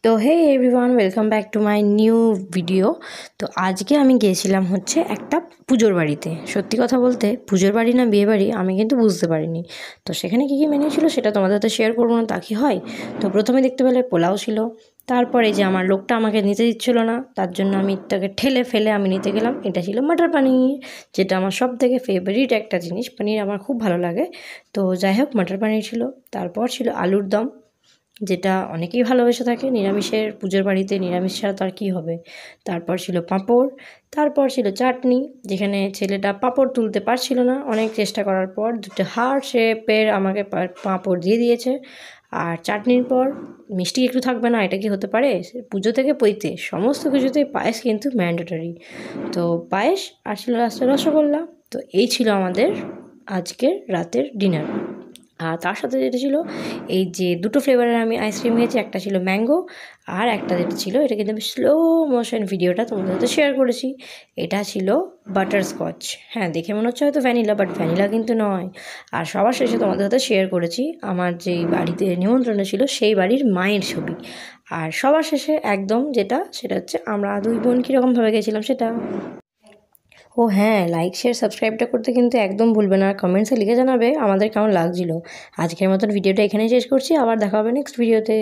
তো hey everyone, welcome back to my new video. তো আজকে আমি গিয়েছিলাম হচ্ছে একটা পুজোর বাড়িতে। সত্যি কথা বলতে পুজোর বাড়ি না বিয়ে বাড়ি আমি কিন্তু বুঝতে পারিনি। তো সেখানে কী কী মেনু ছিল সেটা তোমাদের সাথে শেয়ার করবো না তা কি হয়। তো প্রথমে দেখতে পেলে পোলাও ছিল, তারপরে যে আমার লোকটা আমাকে নিতে দিচ্ছিলো না, তার জন্য আমি তাকে ঠেলে ফেলে আমি নিতে গেলাম। এটা ছিল মটর পনির, যেটা আমার সব থেকে ফেভারিট একটা জিনিস। পনির আমার খুব ভালো লাগে। তো যাই হোক, মটর পনির ছিল। তারপর ছিল আলুর দম, যেটা অনেকেই ভালোবেসে থাকে। নিরামিষের পুজোর বাড়িতে নিরামিষ ছাড়া তার কী হবে। তারপর ছিল পাঁপড়, তারপর ছিল চাটনি, যেখানে ছেলেটা পাঁপড় তুলতে পারছিল না, অনেক চেষ্টা করার পর দুটো হার্ট শেপের আমাকে পাঁপড় দিয়ে দিয়েছে। আর চাটনির পর মিষ্টি একটু থাকবে না, এটা কি হতে পারে। পুজো থেকে পৈতে সমস্ত কিছুতেই পায়েস কিন্তু ম্যান্ডেটরি। তো পায়েস আর ছিল লাস্টে রসগোল্লা। তো এই ছিল আমাদের আজকের রাতের ডিনার। আর তার সাথে যেটা ছিল, এই যে দুটো ফ্লেভারের আমি আইসক্রিম খেয়েছি, একটা ছিল ম্যাঙ্গো আর একটা যেটা ছিল, এটা কিন্তু আমি স্লো মোশন ভিডিওটা তোমাদের সাথে শেয়ার করেছি, এটা ছিল বাটারস্কচ। হ্যাঁ, দেখে মনে হচ্ছে হয়তো ভ্যানিলা, বাট ভ্যানিলা কিন্তু নয়। আর সবার শেষে তোমাদের সাথে শেয়ার করেছি আমার যেই বাড়িতে নিমন্ত্রণ ছিল সেই বাড়ির মায়ের ছবি। আর সবার শেষে একদম যেটা, সেটা হচ্ছে আমরা দুই বোন কীরকমভাবে গেছিলাম সেটা। ও হ্যাঁ, লাইক শেয়ার সাবস্ক্রাইবটা করতে কিন্তু একদম ভুলবে না। কমেন্টসে লিখে জানাবে আমাদের কেমন লাগছিলো। আজকের মতন ভিডিওটা এখানেই শেষ করছি, আবার দেখা হবে নেক্সট ভিডিওতে।